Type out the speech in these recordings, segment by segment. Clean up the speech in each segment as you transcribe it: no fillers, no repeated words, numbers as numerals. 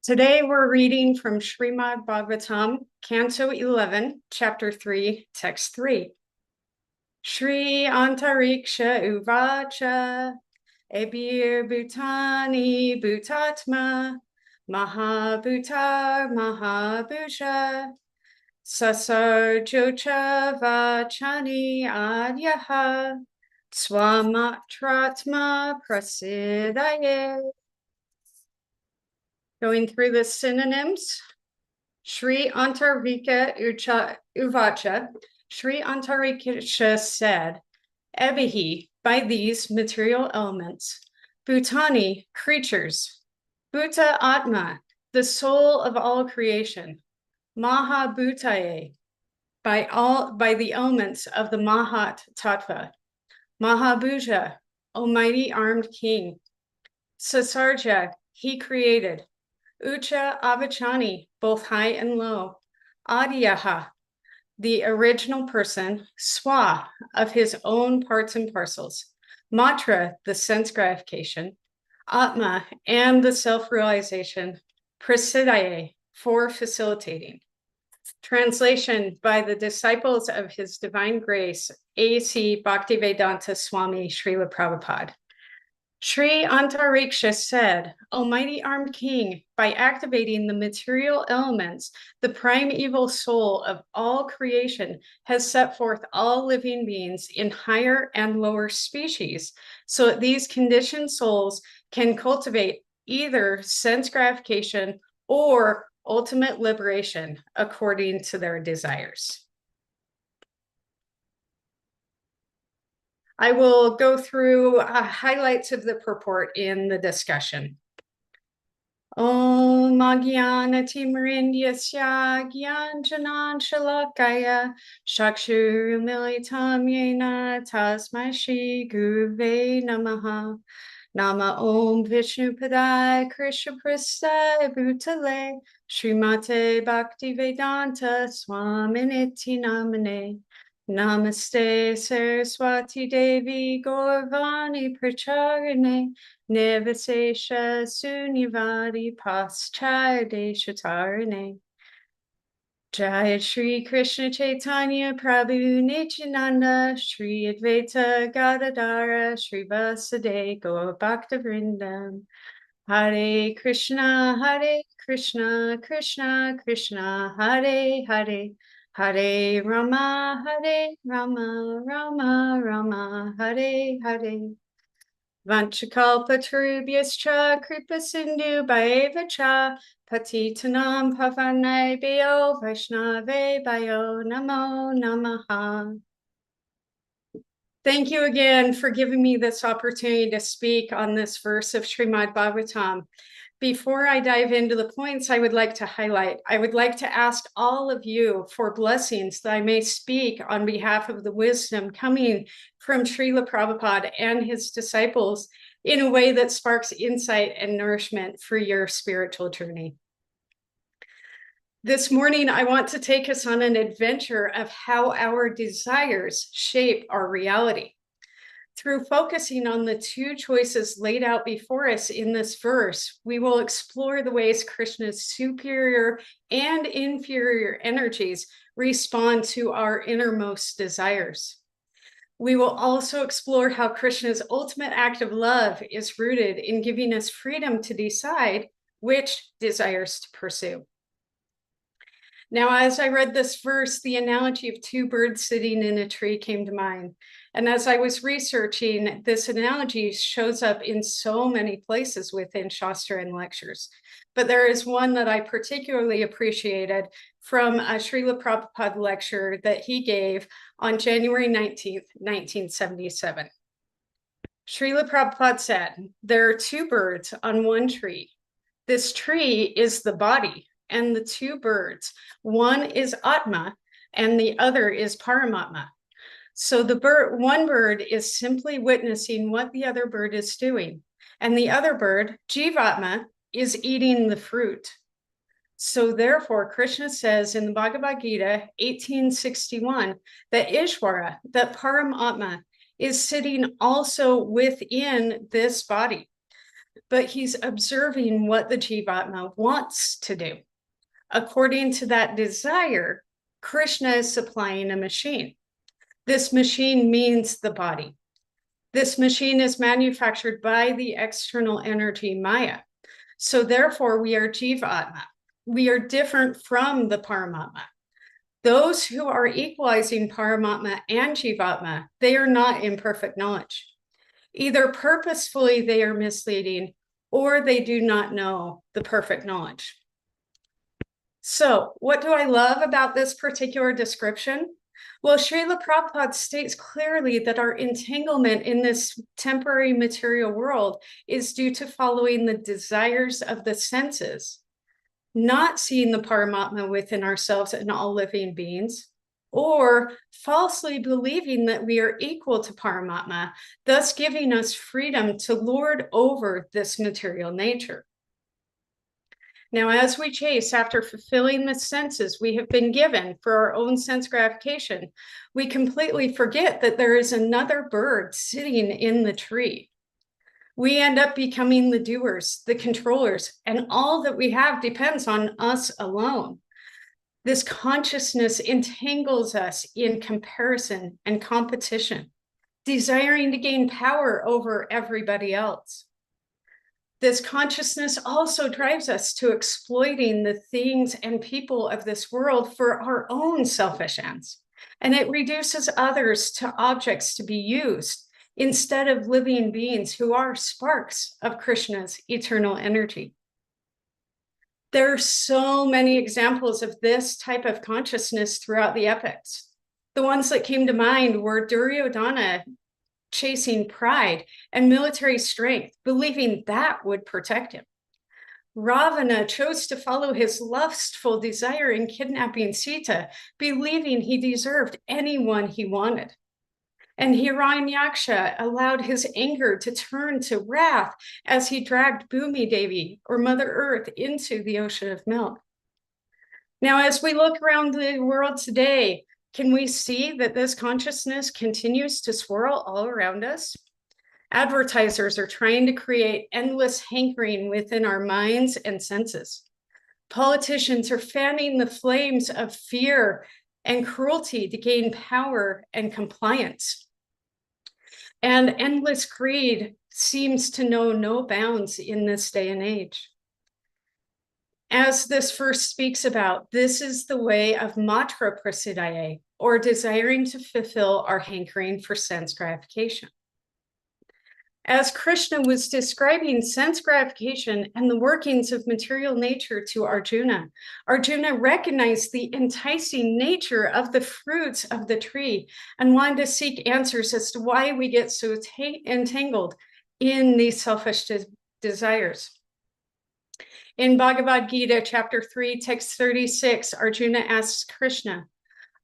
Today we're reading from Srimad Bhagavatam, Canto 11, Chapter 3, Text 3. Shri Antariksha Uvacha Ebir Bhutani Bhutatma Mahabhutar Mahabhusha Sasarjocha Vachani Adyaha Swamatratma Prasidaye. Going through the synonyms, Sri Antarika Uvacha, Sri Antarika said, Ebihi, by these material elements, Bhutani, creatures, Bhuta Atma, the soul of all creation, Mahabhutaye, by the elements of the Mahat Tattva, Mahabhuja, almighty armed king, Sasarja, he created, Ucha Avachani, both high and low. Adiyaha, the original person, Swa, of his own parts and parcels. Matra, the sense gratification. Atma, and the self-realization. Prasidaye, for facilitating. Translation by the disciples of His Divine Grace, A.C. Bhaktivedanta Swami Srila Prabhupada. Sri Antariksha said, Almighty Armed King, by activating the material elements, the primeval soul of all creation has set forth all living beings in higher and lower species, so that these conditioned souls can cultivate either sense gratification or ultimate liberation according to their desires. I will go through highlights of the purport in the discussion. Om Agyana Timarindyasya Gyanjanan Shalakaya Shakshur Militam Yena Tasmai Shri Guruve Namaha Nama Om Vishnu Padai Krishna Prasthai Bhutale Srimate Bhaktivedanta Swaminiti Namane Namaste Saraswati Devi Gaurvani Pracharane Nivasesha Sunyavadi Paschadeshatarane Jaya Shri Krishna Chaitanya Prabhu Nityananda Shri Advaita Gadadara Shri Vasade Gaur Bhakta Vrindam Hare Krishna Krishna Krishna Hare Hare Hare Rama, Rama Rama, Hare Hare. Vanchakalpatarubhyascha kripa sindhu bhaevacha patitanam pavanebhyo vaishnavebhyo namo namaha. Thank you again for giving me this opportunity to speak on this verse of Srimad Bhagavatam. Before I dive into the points I would like to highlight, I would like to ask all of you for blessings that I may speak on behalf of the wisdom coming from Srila Prabhupada and his disciples in a way that sparks insight and nourishment for your spiritual journey. This morning, I want to take us on an adventure of how our desires shape our reality. Through focusing on the two choices laid out before us in this verse, we will explore the ways Krishna's superior and inferior energies respond to our innermost desires. We will also explore how Krishna's ultimate act of love is rooted in giving us freedom to decide which desires to pursue. Now, as I read this verse, the analogy of two birds sitting in a tree came to mind. And as I was researching, this analogy shows up in so many places within Shastra and lectures. But there is one that I particularly appreciated from a Srila Prabhupada lecture that he gave on January 19th, 1977. Srila Prabhupada said, there are two birds on one tree. This tree is the body and the two birds. One is Atma and the other is Paramatma. So one bird is simply witnessing what the other bird is doing. And the other bird, Jivatma, is eating the fruit. So therefore, Krishna says in the Bhagavad Gita 1861 that Ishvara, that Paramatma, is sitting also within this body. but he's observing what the Jivatma wants to do. According to that desire, Krishna is supplying a machine. This machine means the body. This machine is manufactured by the external energy Maya. So therefore, we are Jivatma. We are different from the Paramatma. Those who are equalizing Paramatma and Jivatma, they are not in perfect knowledge. Either purposefully they are misleading, or they do not know the perfect knowledge. So what do I love about this particular description? Well, Srila Prabhupada states clearly that our entanglement in this temporary material world is due to following the desires of the senses, not seeing the Paramatma within ourselves and all living beings, or falsely believing that we are equal to Paramatma, thus giving us freedom to lord over this material nature. Now, as we chase after fulfilling the senses we have been given for our own sense gratification, we completely forget that there is another bird sitting in the tree. We end up becoming the doers, the controllers, and all that we have depends on us alone. This consciousness entangles us in comparison and competition, desiring to gain power over everybody else. This consciousness also drives us to exploiting the things and people of this world for our own selfish ends. And it reduces others to objects to be used instead of living beings who are sparks of Krishna's eternal energy. There are so many examples of this type of consciousness throughout the epics. The ones that came to mind were Duryodhana chasing pride and military strength, believing that would protect him. Ravana chose to follow his lustful desire in kidnapping Sita, believing he deserved anyone he wanted. And Hiranyaksha allowed his anger to turn to wrath as he dragged Bhumi Devi, or Mother Earth, into the ocean of milk. Now, as we look around the world today, can we see that this consciousness continues to swirl all around us? Advertisers are trying to create endless hankering within our minds and senses. Politicians are fanning the flames of fear and cruelty to gain power and compliance. And endless greed seems to know no bounds in this day and age. As this verse speaks about, this is the way of matra prasidaya, or desiring to fulfill our hankering for sense gratification. As Krishna was describing sense gratification and the workings of material nature to Arjuna, Arjuna recognized the enticing nature of the fruits of the tree and wanted to seek answers as to why we get so entangled in these selfish desires. In Bhagavad Gita, chapter 3, text 36, Arjuna asks Krishna,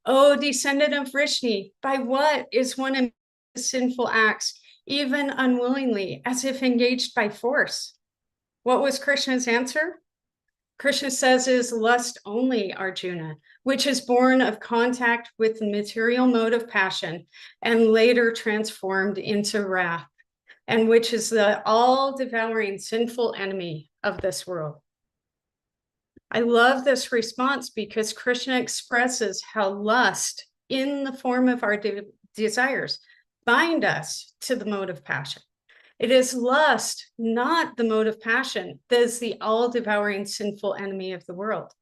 "O descendant of Vrishni, by what is one in sinful acts, even unwillingly, as if engaged by force?" What was Krishna's answer? Krishna says it is lust only, Arjuna, which is born of contact with the material mode of passion and later transformed into wrath, and which is the all-devouring sinful enemy of this world. I love this response because Krishna expresses how lust, in the form of our desires, bind us to the mode of passion. It is lust, not the mode of passion, that is the all-devouring sinful enemy of the world.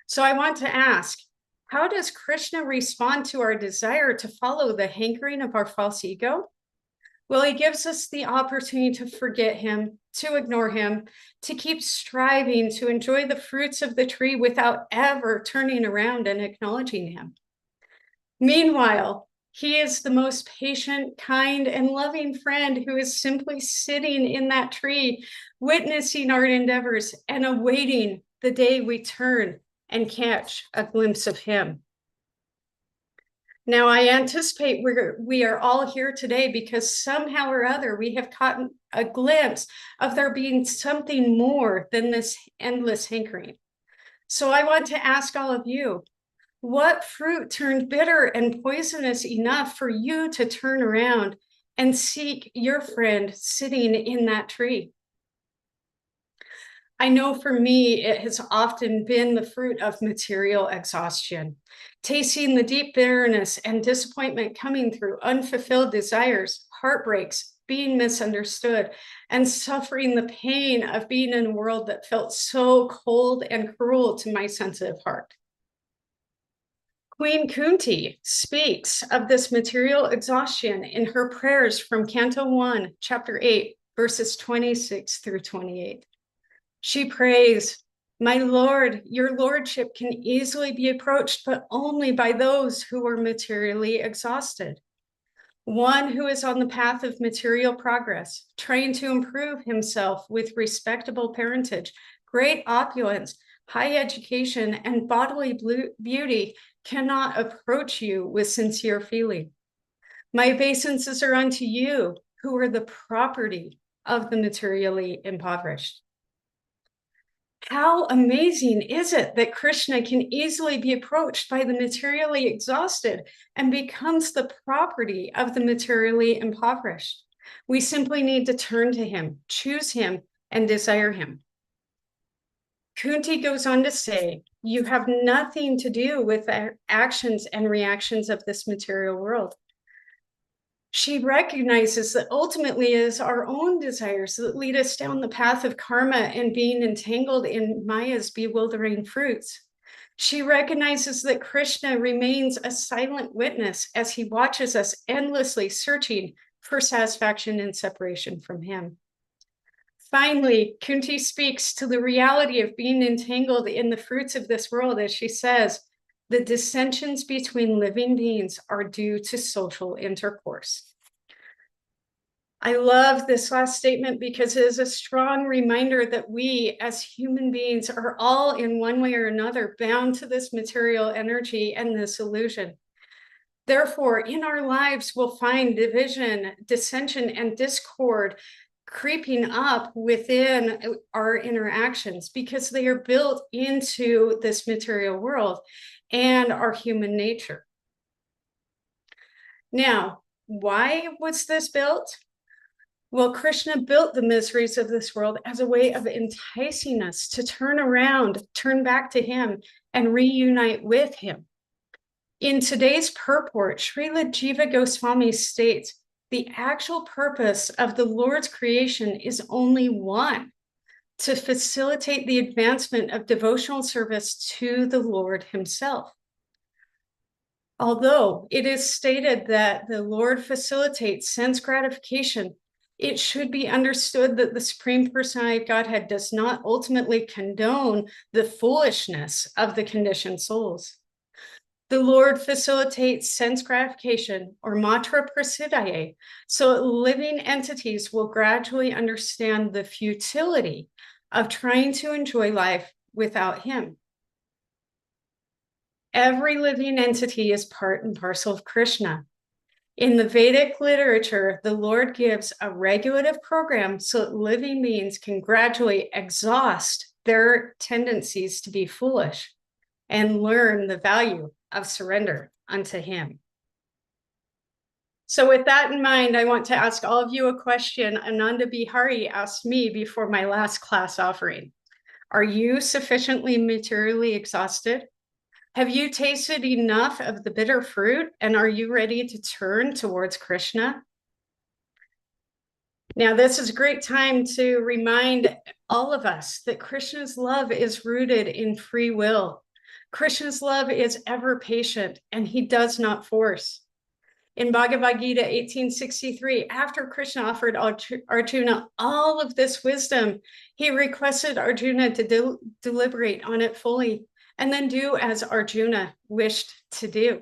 So I want to ask, how does Krishna respond to our desire to follow the hankering of our false ego? Well, he gives us the opportunity to forget him, to ignore him, to keep striving to enjoy the fruits of the tree without ever turning around and acknowledging him. Meanwhile, he is the most patient, kind, and loving friend who is simply sitting in that tree, witnessing our endeavors and awaiting the day we turn and catch a glimpse of him. Now, I anticipate we are all here today because somehow or other we have caught a glimpse of there being something more than this endless hankering. So I want to ask all of you, what fruit turned bitter and poisonous enough for you to turn around and seek your friend sitting in that tree. I know for me, it has often been the fruit of material exhaustion, tasting the deep bitterness and disappointment coming through unfulfilled desires, heartbreaks, being misunderstood, and suffering the pain of being in a world that felt so cold and cruel to my sensitive heart. Queen Kunti speaks of this material exhaustion in her prayers from Canto 1, Chapter 8, verses 26 through 28. She prays, "My Lord, your lordship can easily be approached, but only by those who are materially exhausted. One who is on the path of material progress, trying to improve himself with respectable parentage, great opulence, high education, and bodily beauty cannot approach you with sincere feeling. My obeisances are unto you, who are the property of the materially impoverished." How amazing is it that Krishna can easily be approached by the materially exhausted and becomes the property of the materially impoverished? We simply need to turn to him, choose him, and desire him. Kunti goes on to say, you have nothing to do with the actions and reactions of this material world. She recognizes that ultimately it is our own desires that lead us down the path of karma and being entangled in Maya's bewildering fruits. She recognizes that Krishna remains a silent witness as he watches us endlessly searching for satisfaction and separation from him. Finally, Kunti speaks to the reality of being entangled in the fruits of this world as she says, the dissensions between living beings are due to social intercourse. I love this last statement because it is a strong reminder that we as human beings are all in one way or another bound to this material energy and this illusion. Therefore, in our lives, we'll find division, dissension, and discord creeping up within our interactions because they are built into this material world and our human nature. Now, why was this built? Well, Krishna built the miseries of this world as a way of enticing us to turn around, turn back to him, and reunite with him. In today's purport, Srila Jiva Goswami states, the actual purpose of the Lord's creation is only one, to facilitate the advancement of devotional service to the Lord himself. Although it is stated that the Lord facilitates sense gratification, it should be understood that the Supreme Personality of Godhead does not ultimately condone the foolishness of the conditioned souls. The Lord facilitates sense gratification, or matra prasiddhaye, so living entities will gradually understand the futility of trying to enjoy life without him. Every living entity is part and parcel of Krishna. In the Vedic literature, the Lord gives a regulative program so that living beings can gradually exhaust their tendencies to be foolish and learn the value of surrender unto him. So with that in mind, I want to ask all of you a question Ananda Bihari asked me before my last class offering. Are you sufficiently materially exhausted? Have you tasted enough of the bitter fruit, and are you ready to turn towards Krishna? Now, this is a great time to remind all of us that Krishna's love is rooted in free will. Krishna's love is ever patient, and he does not force. In Bhagavad Gita 1863, after Krishna offered Arjuna all of this wisdom, he requested Arjuna to deliberate on it fully and then do as Arjuna wished to do.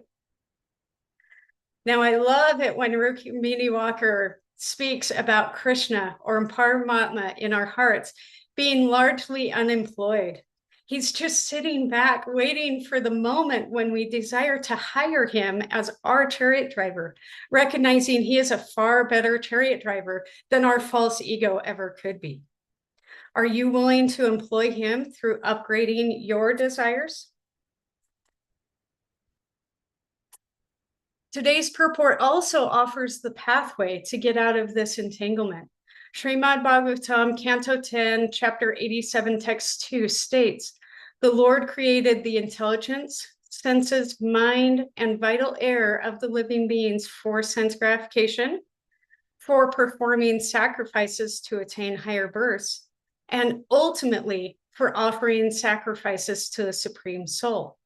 Now, I love it when Rukmini Walker speaks about Krishna or Paramatma in our hearts being largely unemployed. He's just sitting back, waiting for the moment when we desire to hire him as our chariot driver, recognizing he is a far better chariot driver than our false ego ever could be. Are you willing to employ him through upgrading your desires? Today's purport also offers the pathway to get out of this entanglement. Srimad Bhagavatam, Canto 10, Chapter 87, Text 2 states, "The Lord created the intelligence, senses, mind, and vital air of the living beings for sense gratification, for performing sacrifices to attain higher births, and ultimately for offering sacrifices to the Supreme Soul."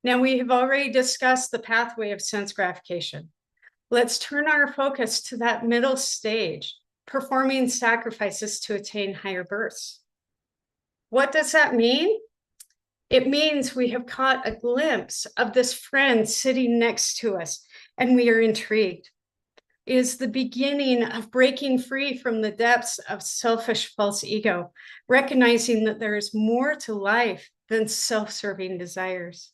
Now, we have already discussed the pathway of sense gratification. Let's turn our focus to that middle stage, performing sacrifices to attain higher births. What does that mean? It means we have caught a glimpse of this friend sitting next to us, and we are intrigued. It is the beginning of breaking free from the depths of selfish false ego, recognizing that there is more to life than self-serving desires.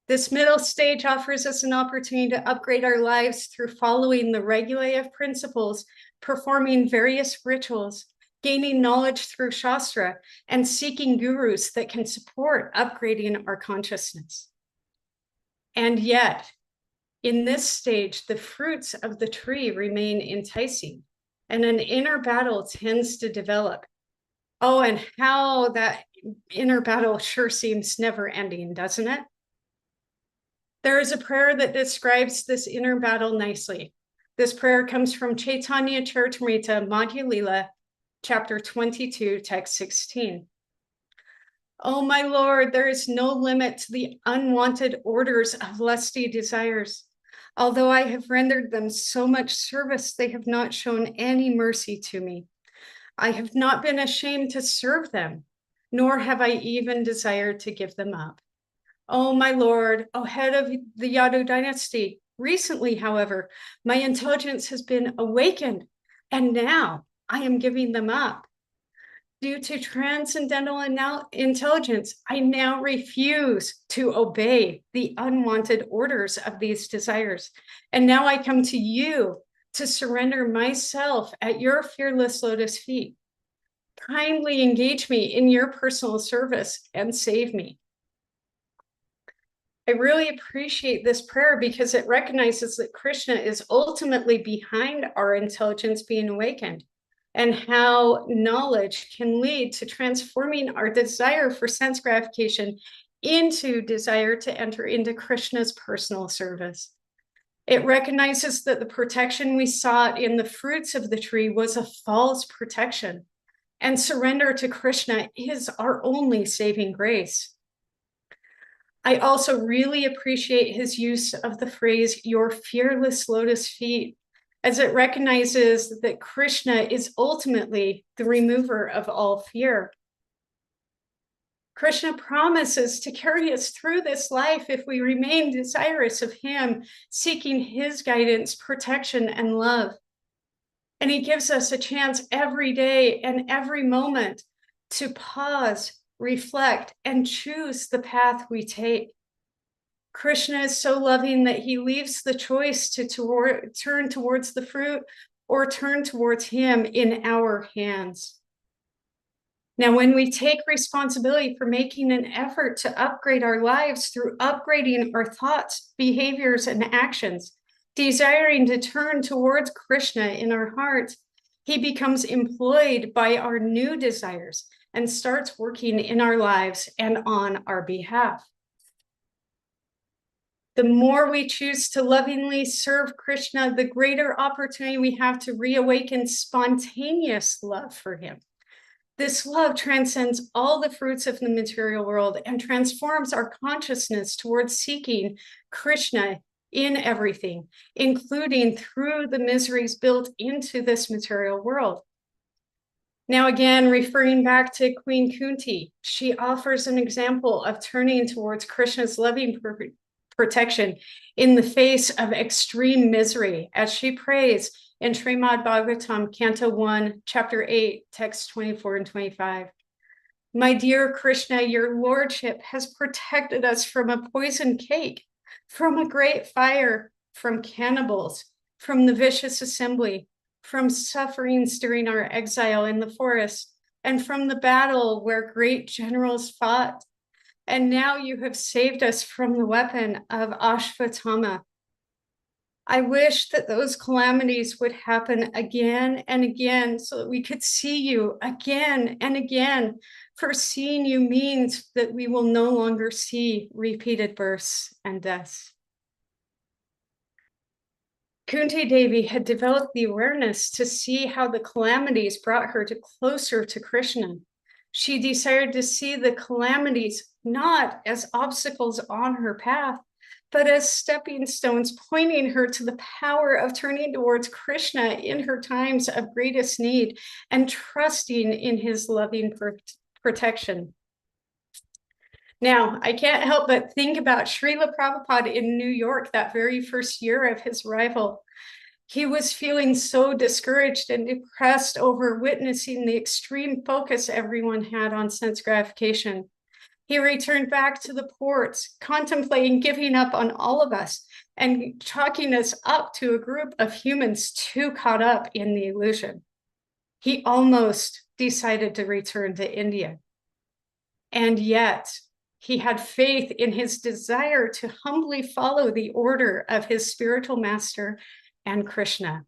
This middle stage offers us an opportunity to upgrade our lives through following the regulative principles, performing various rituals, gaining knowledge through Shastra, and seeking gurus that can support upgrading our consciousness. And yet, in this stage, the fruits of the tree remain enticing, and an inner battle tends to develop. Oh, and how that inner battle sure seems never ending, doesn't it? There is a prayer that describes this inner battle nicely. This prayer comes from Chaitanya Charitamrita Madhya Lila, chapter 22, text 16. "Oh, my Lord, there is no limit to the unwanted orders of lusty desires. Although I have rendered them so much service, they have not shown any mercy to me. I have not been ashamed to serve them, nor have I even desired to give them up. Oh, my Lord, O head of the Yadu dynasty, recently, however, my intelligence has been awakened, and now I am giving them up. Due to transcendental intelligence, I now refuse to obey the unwanted orders of these desires. And now I come to you to surrender myself at your fearless lotus feet. Kindly engage me in your personal service and save me." I really appreciate this prayer because it recognizes that Krishna is ultimately behind our intelligence being awakened, and how knowledge can lead to transforming our desire for sense gratification into desire to enter into Krishna's personal service. It recognizes that the protection we sought in the fruits of the tree was a false protection, and surrender to Krishna is our only saving grace. I also really appreciate his use of the phrase, "your fearless lotus feet," as it recognizes that Krishna is ultimately the remover of all fear. Krishna promises to carry us through this life if we remain desirous of him, seeking his guidance, protection, and love. And he gives us a chance every day and every moment to pause, reflect, and choose the path we take. Krishna is so loving that he leaves the choice to turn towards the fruit or turn towards him in our hands. Now, when we take responsibility for making an effort to upgrade our lives through upgrading our thoughts, behaviors, and actions, desiring to turn towards Krishna in our hearts, he becomes employed by our new desires and starts working in our lives and on our behalf. The more we choose to lovingly serve Krishna, the greater opportunity we have to reawaken spontaneous love for him. This love transcends all the fruits of the material world and transforms our consciousness towards seeking Krishna in everything, including through the miseries built into this material world. Now, again, referring back to Queen Kunti, she offers an example of turning towards Krishna's loving protection in the face of extreme misery, as she prays in Srimad Bhagavatam, Canto 1, Chapter 8, Text 24 and 25. "My dear Krishna, your lordship has protected us from a poisoned cake, from a great fire, from cannibals, from the vicious assembly, from sufferings during our exile in the forest, and from the battle where great generals fought. And now you have saved us from the weapon of Ashvatthama, I wish that those calamities would happen again and again so that we could see you again and again. For seeing you means that we will no longer see repeated births and deaths. Kunti Devi had developed the awareness to see how the calamities brought her closer to Krishna. She desired to see the calamities not as obstacles on her path, but as stepping stones pointing her to the power of turning towards Krishna in her times of greatest need and trusting in his loving protection. Now, I can't help but think about Srila Prabhupada in New York that very first year of his arrival. He was feeling so discouraged and depressed over witnessing the extreme focus everyone had on sense gratification. He returned back to the ports, contemplating giving up on all of us and chalking us up to a group of humans too caught up in the illusion. He almost decided to return to India. And yet, he had faith in his desire to humbly follow the order of his spiritual master and Krishna.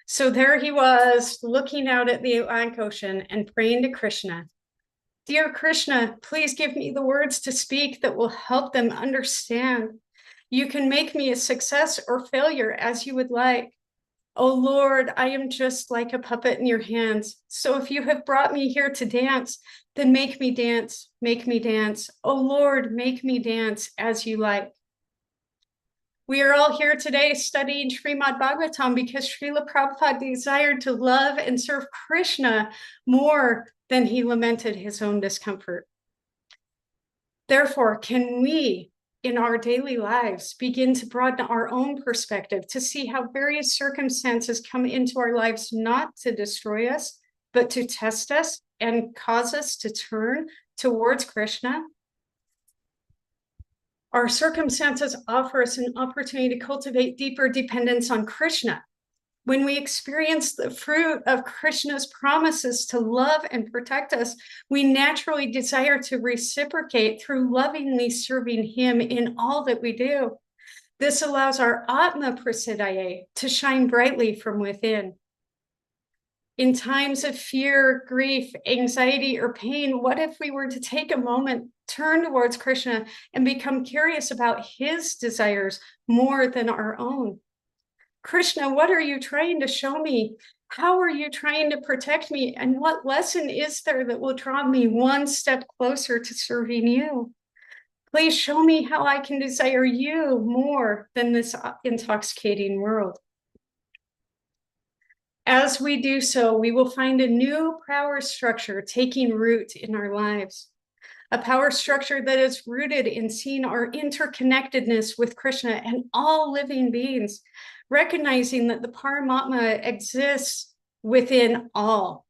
So there he was, looking out at the Atlantic Ocean and praying to Krishna. Dear Krishna, please give me the words to speak that will help them understand. You can make me a success or failure as you would like. Oh Lord, I am just like a puppet in your hands. So if you have brought me here to dance, then make me dance, make me dance. Oh Lord, make me dance as you like. We are all here today studying Srimad Bhagavatam because Srila Prabhupada desired to love and serve Krishna more than he lamented his own discomfort. Therefore, can we, in our daily lives, begin to broaden our own perspective to see how various circumstances come into our lives not to destroy us, but to test us and cause us to turn towards Krishna? Our circumstances offer us an opportunity to cultivate deeper dependence on Krishna. When we experience the fruit of Krishna's promises to love and protect us, we naturally desire to reciprocate through lovingly serving him in all that we do. This allows our Atma Prasiddhaya to shine brightly from within. In times of fear, grief, anxiety, or pain, what if we were to take a moment, turn towards Krishna, and become curious about his desires more than our own? Krishna, what are you trying to show me? How are you trying to protect me? And what lesson is there that will draw me one step closer to serving you? Please show me how I can desire you more than this intoxicating world. As we do so, we will find a new power structure taking root in our lives. A power structure that is rooted in seeing our interconnectedness with Krishna and all living beings, recognizing that the Paramatma exists within all.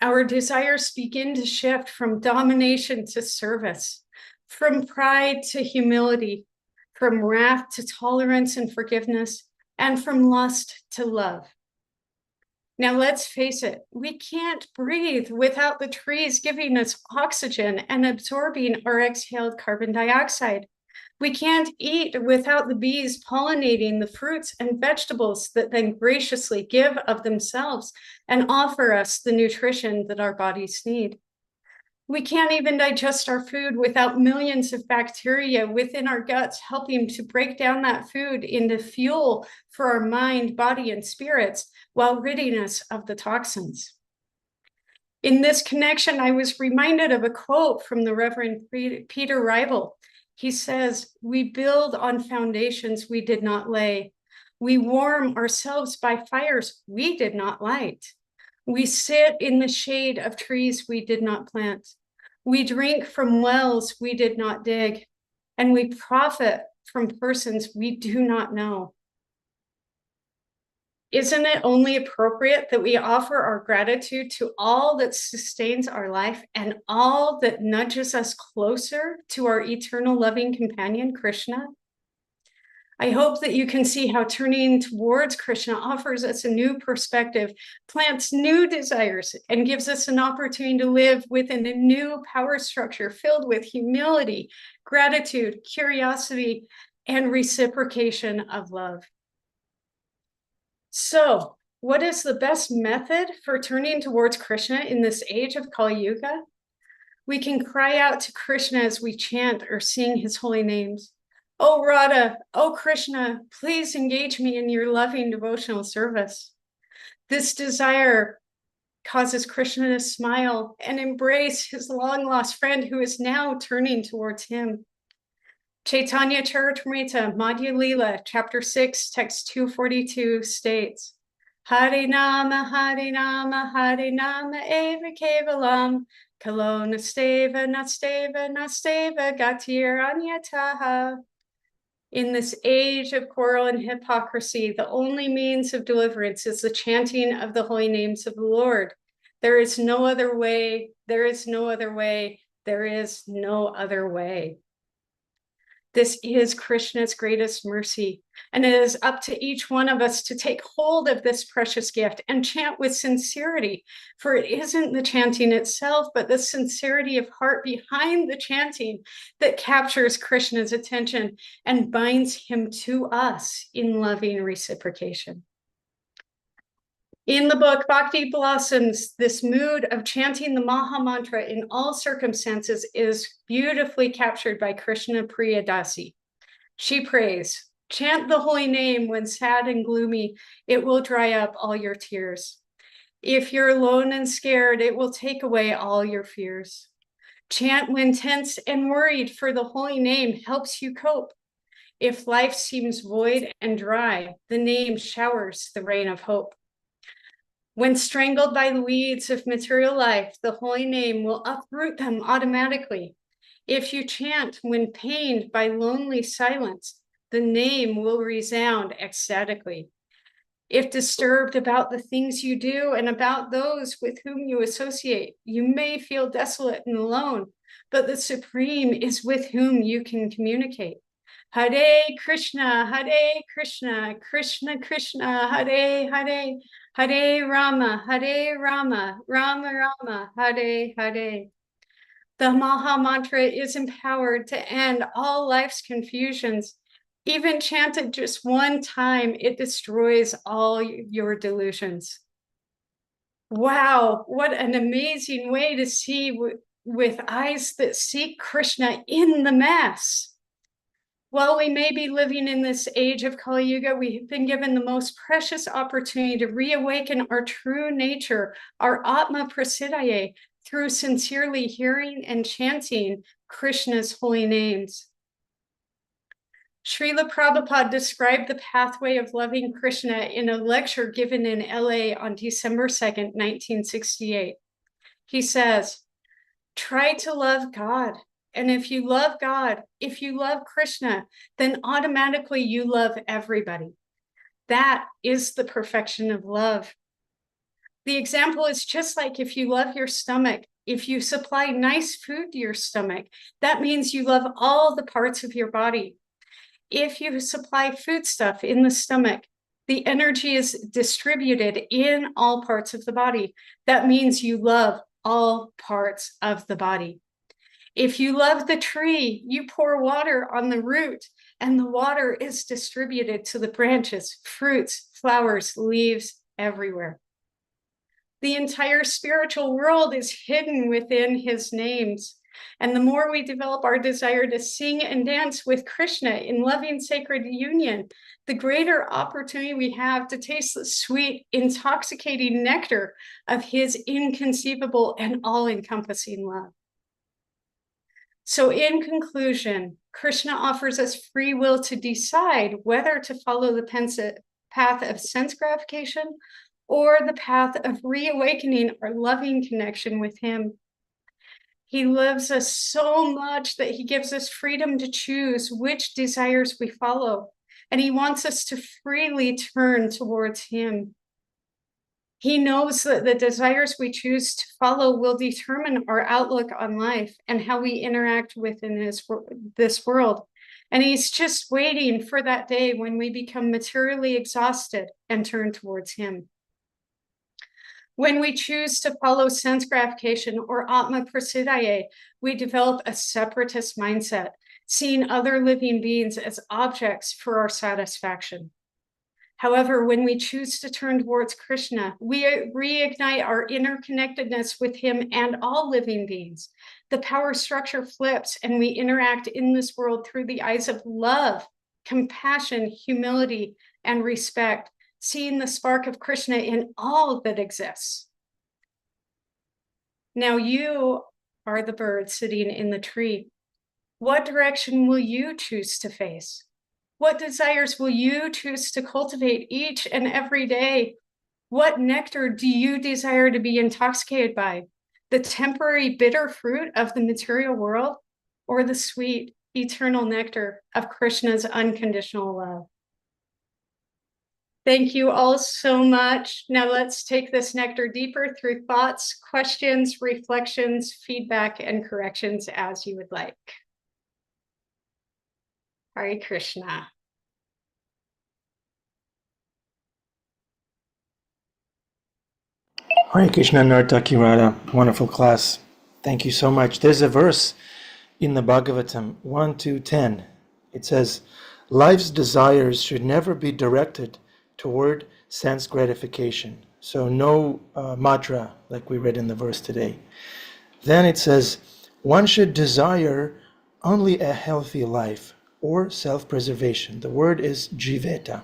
Our desires begin to shift from domination to service, from pride to humility, from wrath to tolerance and forgiveness, and from lust to love. Now, let's face it, we can't breathe without the trees giving us oxygen and absorbing our exhaled carbon dioxide. We can't eat without the bees pollinating the fruits and vegetables that then graciously give of themselves and offer us the nutrition that our bodies need. We can't even digest our food without millions of bacteria within our guts helping to break down that food into fuel for our mind, body, and spirits while ridding us of the toxins. In this connection, I was reminded of a quote from the Reverend Peter Ribel. He says, "We build on foundations we did not lay. We warm ourselves by fires we did not light. We sit in the shade of trees we did not plant. We drink from wells we did not dig. And we profit from persons we do not know." Isn't it only appropriate that we offer our gratitude to all that sustains our life and all that nudges us closer to our eternal loving companion, Krishna? I hope that you can see how turning towards Krishna offers us a new perspective, plants new desires, and gives us an opportunity to live within a new power structure filled with humility, gratitude, curiosity, and reciprocation of love. So, what is the best method for turning towards Krishna in this age of Kali Yuga? We can cry out to Krishna as we chant or sing his holy names. Oh Radha, oh Krishna, please engage me in your loving devotional service. This desire causes Krishna to smile and embrace his long-lost friend who is now turning towards him. Chaitanya Charitamrita, Madhya Lila, chapter 6, text 242 states, Hare Nama, Hare Nama, Hare Nama, Eva Kevalam, Kalo Nasteva, Nasteva, Nasteva, Gatir Anyataha. In this age of quarrel and hypocrisy, the only means of deliverance is the chanting of the holy names of the Lord. There is no other way, there is no other way, there is no other way. This is Krishna's greatest mercy, and it is up to each one of us to take hold of this precious gift and chant with sincerity, for it isn't the chanting itself, but the sincerity of heart behind the chanting that captures Krishna's attention and binds him to us in loving reciprocation. In the book Bhakti Blossoms, this mood of chanting the Maha Mantra in all circumstances is beautifully captured by Krishna Priyadasi. She prays, chant the holy name when sad and gloomy, it will dry up all your tears. If you're alone and scared, it will take away all your fears. Chant when tense and worried, for the holy name helps you cope. If life seems void and dry, the name showers the rain of hope. When strangled by the weeds of material life, the holy name will uproot them automatically. If you chant when pained by lonely silence, the name will resound ecstatically. If disturbed about the things you do and about those with whom you associate, you may feel desolate and alone, but the Supreme is with whom you can communicate. Hare Krishna, Krishna Krishna, Hare Hare, Hare Rama, Rama Rama, Hare Hare. The Maha Mantra is empowered to end all life's confusions. Even chanted just one time, it destroys all your delusions. Wow, what an amazing way to see with eyes that seek Krishna in the Mass. While we may be living in this age of Kali Yuga, we have been given the most precious opportunity to reawaken our true nature, our Atma Prasiddhaye, through sincerely hearing and chanting Krishna's holy names. Srila Prabhupada described the pathway of loving Krishna in a lecture given in LA on December 2nd, 1968. He says, try to love God. And if you love God, if you love Krishna, then automatically you love everybody. That is the perfection of love. The example is just like if you love your stomach, if you supply nice food to your stomach, that means you love all the parts of your body. If you supply foodstuff in the stomach, the energy is distributed in all parts of the body. That means you love all parts of the body. If you love the tree, you pour water on the root, and the water is distributed to the branches, fruits, flowers, leaves, everywhere. The entire spiritual world is hidden within his names. And the more we develop our desire to sing and dance with Krishna in loving sacred union, the greater opportunity we have to taste the sweet, intoxicating nectar of his inconceivable and all-encompassing love. So in conclusion, Krishna offers us free will to decide whether to follow the path of sense gratification or the path of reawakening our loving connection with him. He loves us so much that he gives us freedom to choose which desires we follow, and he wants us to freely turn towards him. He knows that the desires we choose to follow will determine our outlook on life and how we interact within this world. And he's just waiting for that day when we become materially exhausted and turn towards him. When we choose to follow sense gratification or Atma Prasiddhaye, we develop a separatist mindset. seeing other living beings as objects for our satisfaction. However, when we choose to turn towards Krishna, we reignite our interconnectedness with him and all living beings. The power structure flips, and we interact in this world through the eyes of love, compassion, humility, and respect, seeing the spark of Krishna in all that exists. Now you are the bird sitting in the tree. What direction will you choose to face? What desires will you choose to cultivate each and every day? What nectar do you desire to be intoxicated by? The temporary bitter fruit of the material world, or the sweet, eternal nectar of Krishna's unconditional love? Thank you all so much. Now let's take this nectar deeper through thoughts, questions, reflections, feedback, and corrections as you would like. Hare Krishna. Hare Krishna, Nartaki, Radha. Wonderful class. Thank you so much. There's a verse in the Bhagavatam 1-10. It says, life's desires should never be directed toward sense gratification. So no matra, like we read in the verse today. Then it says, one should desire only a healthy life or self-preservation. The word is jiveta,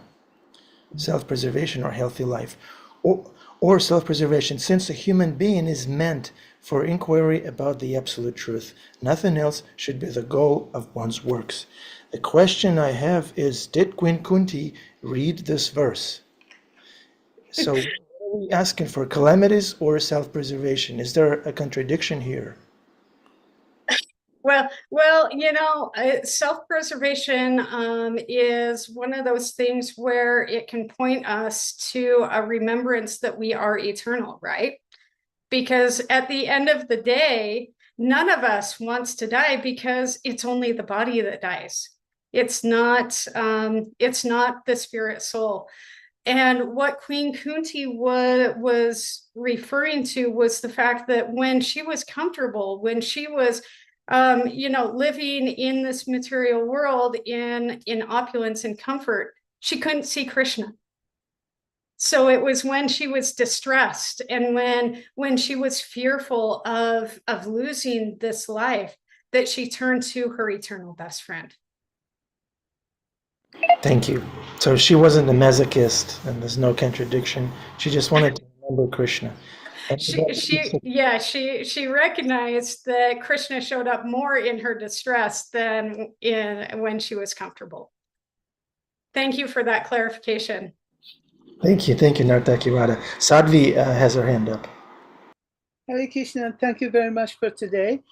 self-preservation or healthy life. Or self-preservation, since a human being is meant for inquiry about the absolute truth. Nothing else should be the goal of one's works. The question I have is, did Queen Kunti read this verse? So, what are we asking for, calamities or self-preservation? Is there a contradiction here? Well, self-preservation is one of those things where it can point us to a remembrance that we are eternal, right? Because at the end of the day, none of us wants to die, because it's only the body that dies. It's not the spirit soul. And what Queen Kunti was referring to was the fact that when she was comfortable, when she was living in this material world in opulence and comfort, she couldn't see Krishna. So it was when she was distressed and when she was fearful of losing this life that she turned to her eternal best friend. Thank you. So she wasn't a masochist, and there's no contradiction. She just wanted to remember Krishna. She recognized that Krishna showed up more in her distress than when she was comfortable. Thank you for that clarification. Thank you, Nartaki Radha. Sadhvi has her hand up. Hare Krishna, thank you very much for today.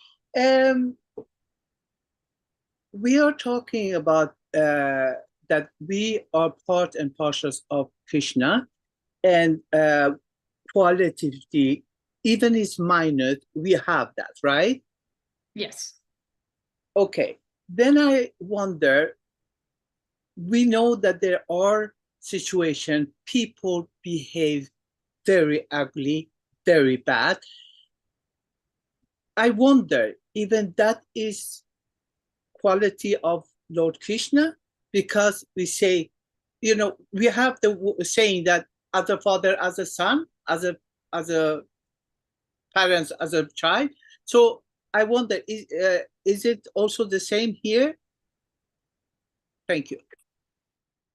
We are talking about that we are part and parcels of Krishna, and qualitatively, even is minor, we have that, right? Yes. Okay, then I wonder, we know that there are situations, people behave very ugly, very bad. I wonder, even that is quality of Lord Krishna, because we say, we have the saying that as a father, as a son, as a parents, as a child. So I wonder, is it also the same here? Thank you.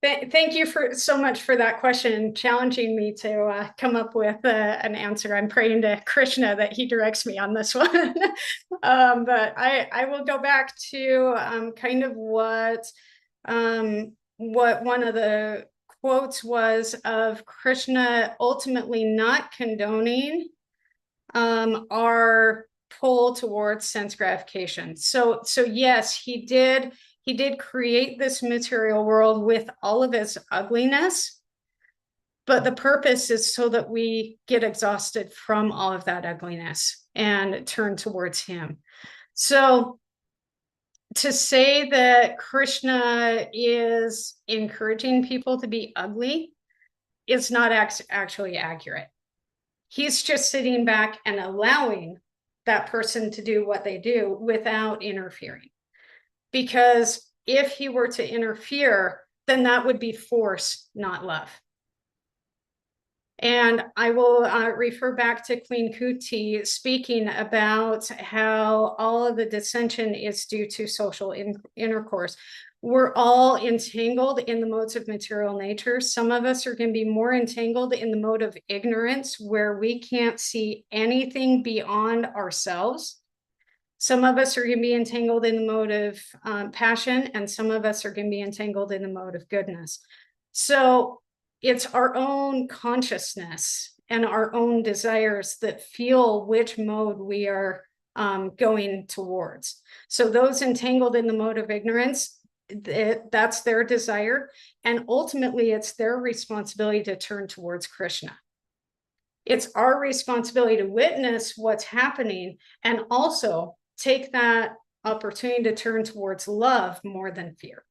Thank you so much for that question, challenging me to come up with an answer. I'm praying to Krishna that he directs me on this one. But I will go back to kind of what one of the quotes was of Krishna ultimately not condoning our pull towards sense gratification. So yes, he did create this material world with all of its ugliness, but the purpose is so that we get exhausted from all of that ugliness and turn towards him. So to say that Krishna is encouraging people to be ugly is not actually accurate. He's just sitting back and allowing that person to do what they do without interfering. because if he were to interfere, then that would be force, not love. And I will refer back to Queen Kuti speaking about how all of the dissension is due to social intercourse. We're all entangled in the modes of material nature. Some of us are going to be more entangled in the mode of ignorance, where we can't see anything beyond ourselves. Some of us are going to be entangled in the mode of passion, and some of us are going to be entangled in the mode of goodness. So it's our own consciousness and our own desires that feel which mode we are going towards. So those entangled in the mode of ignorance, that's their desire. And ultimately, it's their responsibility to turn towards Krishna. It's our responsibility to witness what's happening and also take that opportunity to turn towards love more than fear.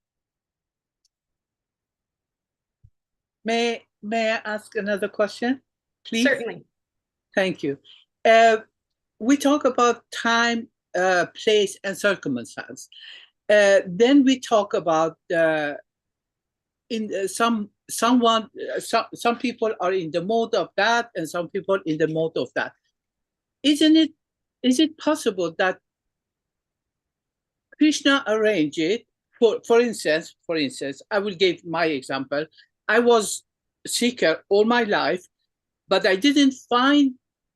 May I ask another question, please? Certainly. Thank you. We talk about time, place, and circumstance. Then we talk about some people are in the mode of that, and some people in the mode of that. Is it possible that Krishna arranged it? For instance, I will give my example. I was seeker all my life, but I didn't find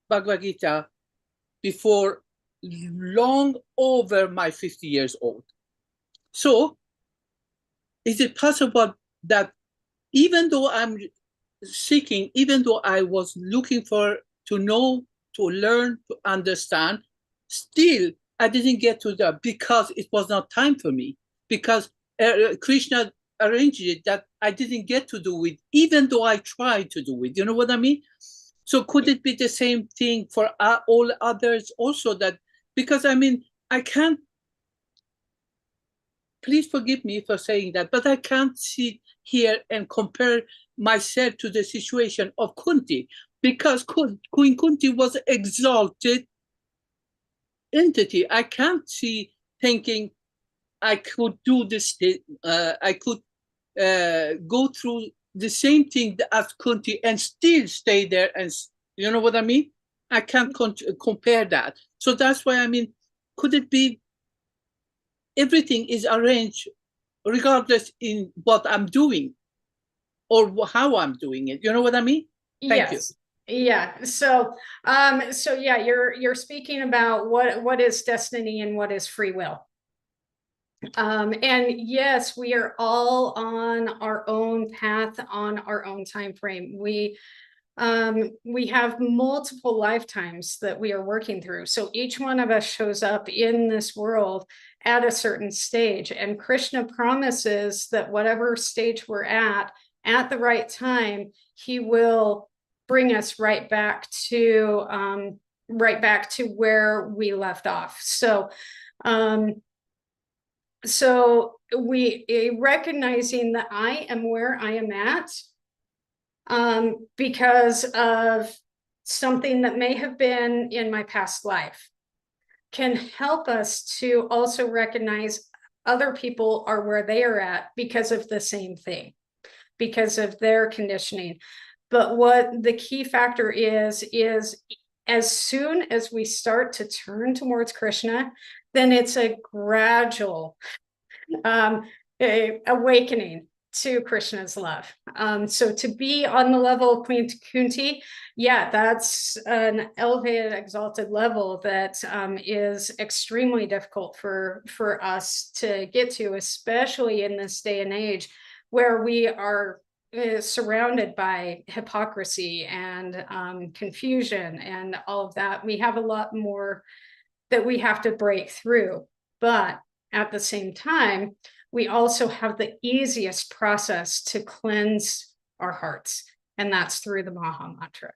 Bhagavad Gita before long over my 50 years old. So, is it possible that even though I'm seeking, even though I was looking to know, to learn, to understand, still I didn't get to that because it was not time for me, because Krishna arranged it that I didn't get to do it, even though I tried to do it. You know what I mean? So could it be the same thing for all others also? That because I mean, I can't, please forgive me for saying that, but I can't sit here and compare myself to the situation of Kunti, because Queen Kunti was exalted entity. I can't see thinking I could do this, I could go through the same thing as Kunti and still stay there, and you know what I mean? I can't compare that. So that's why I mean, could it be everything is arranged regardless in what I'm doing or how I'm doing it? You know what I mean? Thank you. Yeah. So yeah, you're speaking about what is destiny and what is free will. And yes, we are all on our own path, on our own time frame. We have multiple lifetimes that we are working through. So each one of us shows up in this world at a certain stage, and Krishna promises that whatever stage we're at the right time, he will bring us right back to where we left off. So we recognizing that I am where I am at because of something that may have been in my past life can help us to also recognize other people are where they are at because of the same thing, because of their conditioning. But what the key factor is as soon as we start to turn towards Krishna, then it's a gradual awakening to Krishna's love. So to be on the level of Queen Kunti, yeah, that's an elevated, exalted level that is extremely difficult for us to get to, especially in this day and age where we are surrounded by hypocrisy and confusion and all of that. We have a lot more that we have to break through, but at the same time, we also have the easiest process to cleanse our hearts, and that's through the Maha Mantra.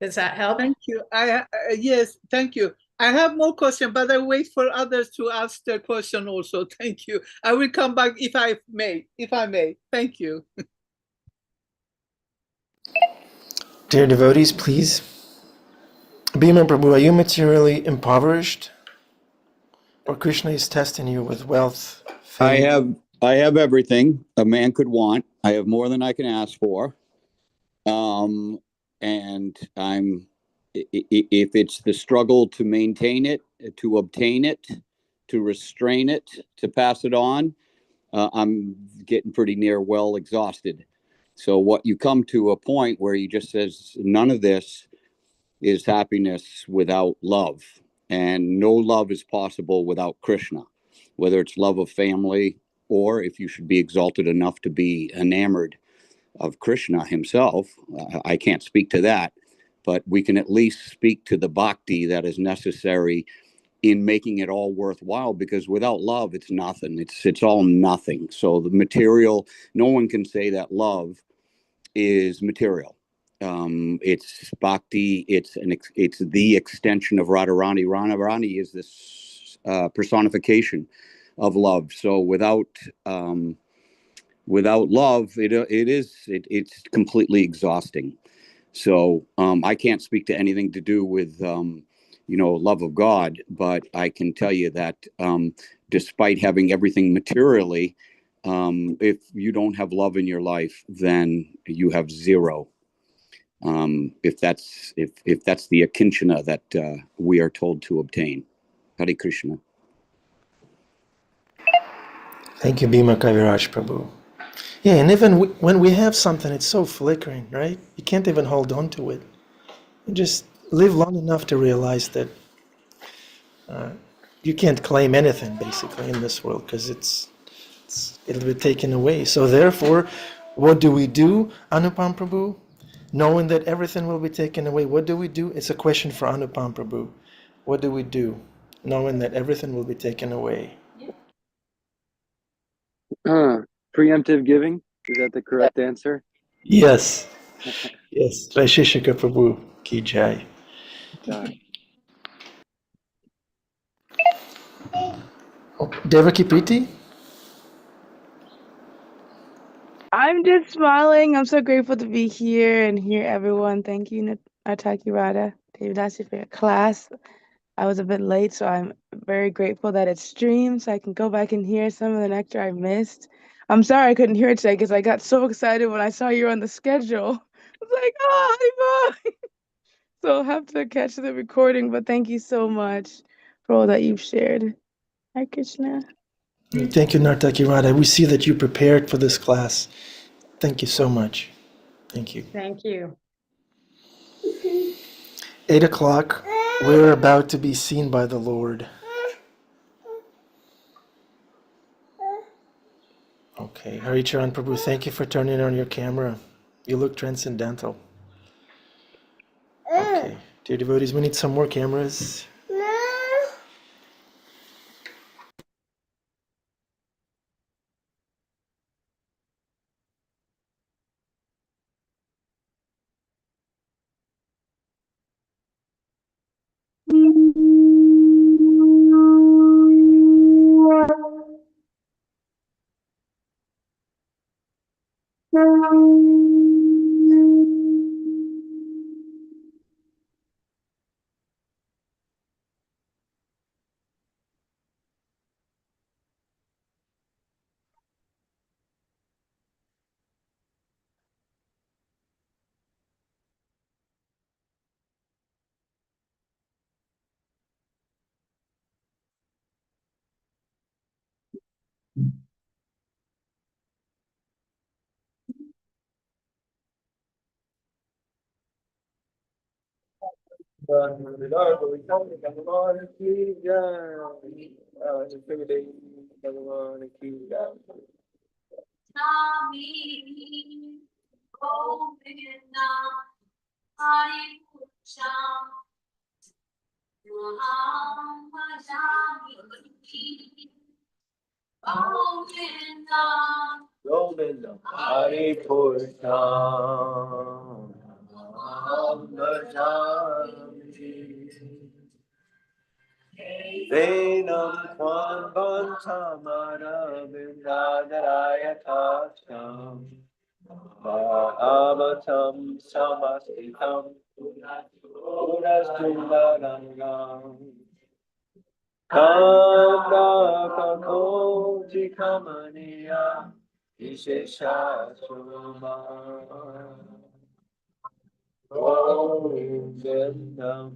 Does that help? Thank you. Yes, thank you. I have more questions, but I wait for others to ask their question also. Thank you. I will come back if I may. Thank you. Dear devotees, please Bhima Prabhu, are you materially impoverished? Or Krishna is testing you with wealth, fame? I have everything a man could want. I have more than I can ask for. And if it's the struggle to maintain it, to obtain it, to restrain it, to pass it on, I'm getting pretty near well exhausted. So what you come to a point where he just says, none of this is happiness without love. And no love is possible without Krishna, whether it's love of family or if you should be exalted enough to be enamored of Krishna himself. I can't speak to that, but we can at least speak to the bhakti that is necessary in making it all worthwhile, because without love, it's nothing. It's all nothing. So the material, no one can say that love is material. It's bhakti. It's the extension of Radharani. Radharani is this personification of love. So without love, it's completely exhausting. So I can't speak to anything to do with love of God, but I can tell you that despite having everything materially, if you don't have love in your life, then you have zero. If that's the akinchana that we are told to obtain. Hare Krishna. Thank you, Bhima Kaviraj Prabhu. Yeah, and even when we have something, it's so flickering, right? You can't even hold on to it. You just live long enough to realize that you can't claim anything, basically, in this world, because it'll be taken away. So therefore, what do we do, Anupam Prabhu? Knowing that everything will be taken away, what do we do? It's a question for Anupam Prabhu. What do we do, knowing that everything will be taken away? Preemptive giving, is that the correct answer? Yes. Yes. Vaisheshika Prabhu ki jai. Devaki Priti? I'm just smiling. I'm so grateful to be here and hear everyone. Thank you, Nartaki Radha, Devidasi, for your class. I was a bit late, so I'm very grateful that it's streamed so I can go back and hear some of the nectar I missed. I'm sorry I couldn't hear it today because I got so excited when I saw you were on the schedule. I was like, oh, Haribo! So I'll have to catch the recording, but thank you so much for all that you've shared. Hare Krishna. Thank you, Nartaki Radha. We see that you prepared for this class. Thank you so much. Thank you. Thank you. 8 o'clock. We're about to be seen by the Lord. Okay. Haricharan Prabhu, thank you for turning on your camera. You look transcendental. Okay. Dear devotees, we need some more cameras. Govinda, Hari Krishna, Venam Kwan Bantamara Vindadaraya Tastam Bhagavatam Samastitam Pura Sundarangam Kanda Kakoti Kamaniya Ishesha Suma Govindam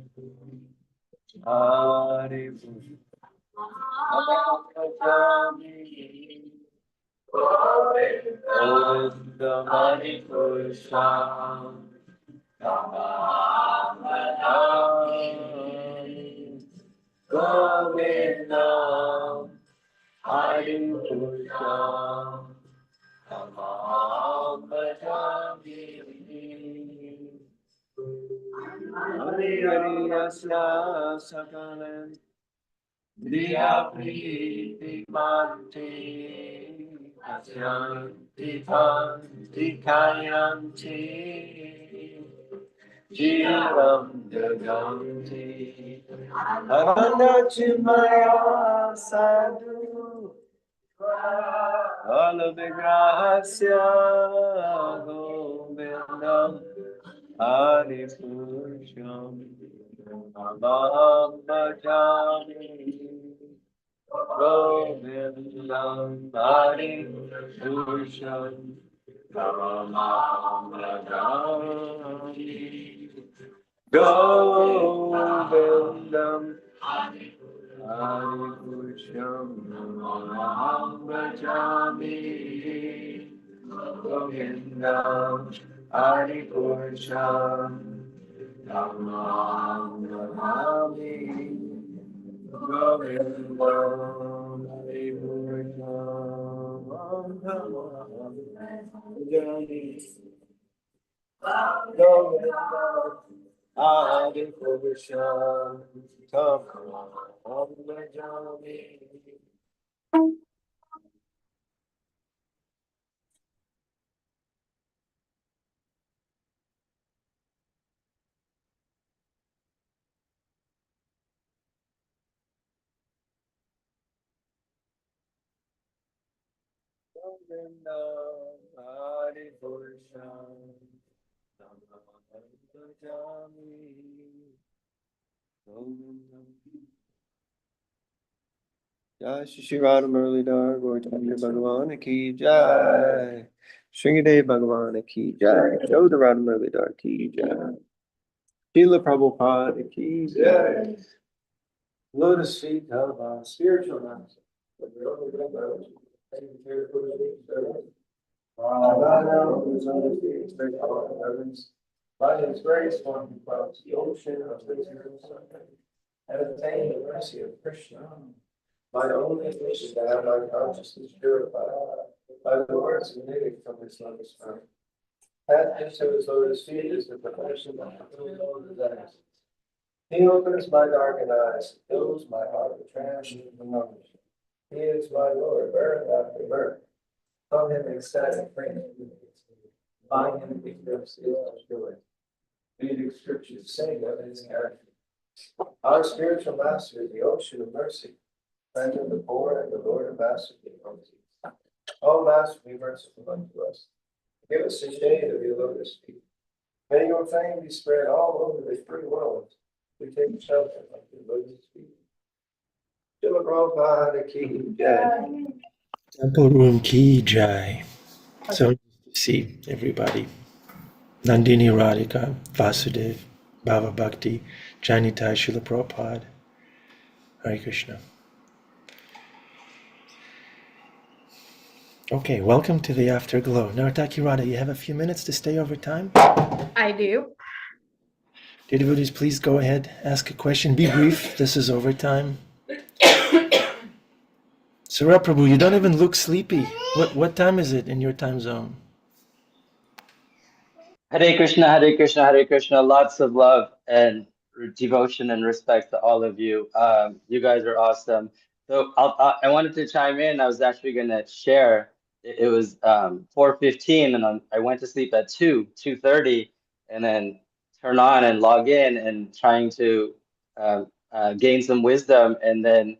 Hari Govindam Hari Purusham Govindam Hari Purusham Tamam Bhajami Hari Hari Asya Sakalam Diya Priti Mante Asyanti Tanti Kayanti Jivam Jaganti Ananda Chimaya Sadhu Alavigrahasya Govindam Hari Purusham Amam Bhajami Govindam Hari Purusham Amam Bhajami Govindam Hari Purusham Amam Bhajami Govindam Hari Purusham Amam Bhajami Govindam Hari Purusham Amam Bhajami Govindam Hari Purusham Amam Bhajami. Govindam Hari Purusham Amam Bhajami Govindam. Jai Shri Radha Muralidhar Gaurachander Bhagavan Ki Jai. Sringadev Bhagavan Ki Jai. Jodha Radha Muralidhar Ki Jai. Srila Prabhupada Ki Jai. Lotus feet of our spiritual master. By his grace, one can cross the ocean of material suffering and attain the mercy of Krishna. My only wish is to have my consciousness purified by the words emitting from his lotus mouth. Attached to his lotus feet is the perfection of all desires. He opens my darkened eyes, fills my heart with transcendent knowledge. He is my Lord, birth after birth. From him ecstatic praise. By him ignorance is destroyed. Vedic scriptures sing of his character. Our spiritual master is the ocean of mercy, friend of the poor and the Lord of master. O Master, be merciful unto us. Give us the shade of your lotus feet. May your fame be spread all over the free world. We take shelter of your lotus feet. Srila Prabhupada Ki Jai. Temple Room Ki Jai. So nice to see everybody. Nandini Radhika, Vasudev, Bhava Bhakti, Janitai Srila Prabhupada. Hare Krishna. Okay, welcome to the Afterglow. Nartaki Radha, you have a few minutes to stay over time? I do. Dear devotees, please go ahead, ask a question. Be brief. This is overtime. Surya Prabhu, you don't even look sleepy. What time is it in your time zone? Hare Krishna, Hare Krishna, Hare Krishna. Lots of love and devotion and respect to all of you. You guys are awesome. So I wanted to chime in. I was actually going to share. It was 4:15, and I went to sleep at 2:30, and then turn on and log in and trying to gain some wisdom. And then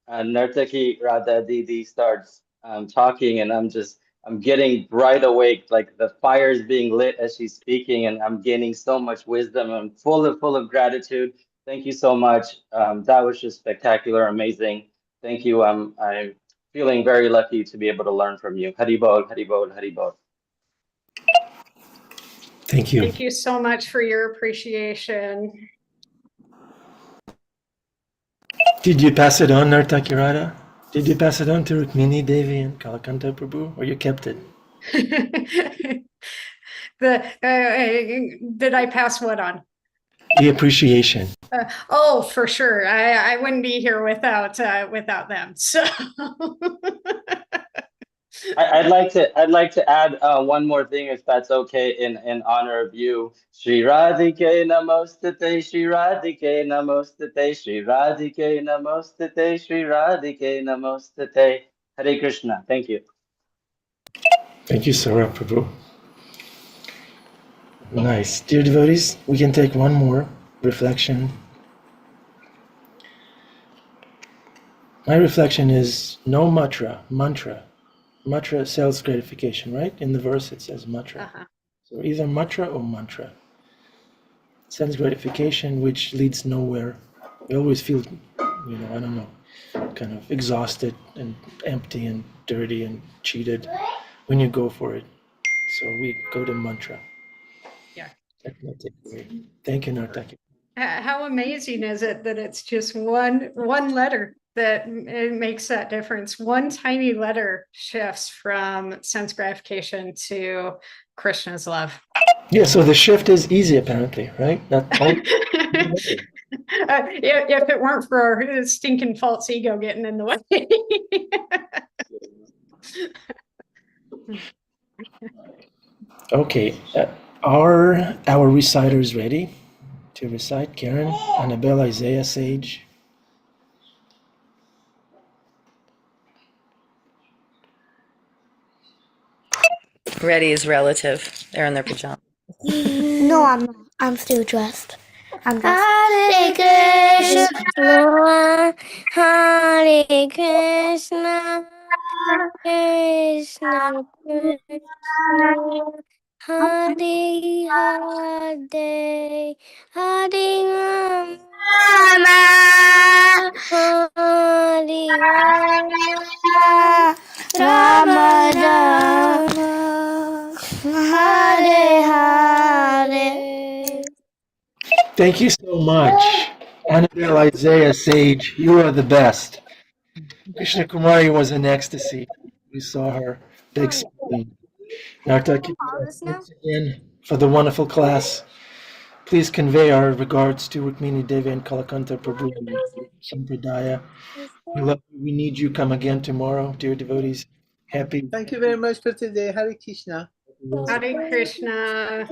Nartaki Radha Didi starts talking, and I'm getting right awake, like the fire is being lit as she's speaking, and I'm gaining so much wisdom. I'm full of gratitude. Thank you so much. That was just spectacular, amazing. Thank you. I'm feeling very lucky to be able to learn from you. Haribol, Haribol, Haribol. Thank you. Thank you so much for your appreciation. Did you pass it on, Nartaki Radha? Did you pass it on to Rukmini Devi and Kalakanta Prabhu, or you kept it? Did I pass what on? The appreciation. Oh, for sure. I wouldn't be here without them. So I'd like to add one more thing, if that's okay, in honor of you. Shri Radhike Namostate, Shri Radhike Namostate, Shri Radhike Namostate, Shri Radhike Namostate. Hare Krishna. Thank you. Thank you, Sarah Prabhu. Nice. Dear devotees, we can take one more reflection. My reflection is no mantra. Mantra sells gratification, right? In the verse it says mantra. So either mantra or mantra. Sense gratification, which leads nowhere. We always feel, I don't know, kind of exhausted and empty and dirty and cheated when you go for it. So we go to mantra. Yeah. That's my takeaway. Thank you, Nartaki. How amazing is it that it's just one letter that it makes that difference? One tiny letter shifts from sense gratification to Krishna's love. Yeah, so the shift is easy apparently, right? If it weren't for our stinking false ego getting in the way. Okay, are our reciters ready to recite? Karen, Annabelle, Isaiah, Sage. Ready is relative. They're in their pajamas. No, I'm not. I'm still dressed. I'm dressed. Hare Krishna, Hare Krishna, Krishna Krishna, Hare Hare, Hare Rama, Hare Rama, Rama Rama, Hare Hare. Thank you so much. Annabelle, Isaiah, Sage, you are the best. Krishna Kumari was in ecstasy. We saw her big smile. Nartaki, thanks again for the wonderful class. Please convey our regards to Rukmini Devi and Kalakanta Prabhu Sampradaya. We love you. We need you. Come again tomorrow, dear devotees. Happy. Thank you very much for today. Hare Krishna. Hare Krishna.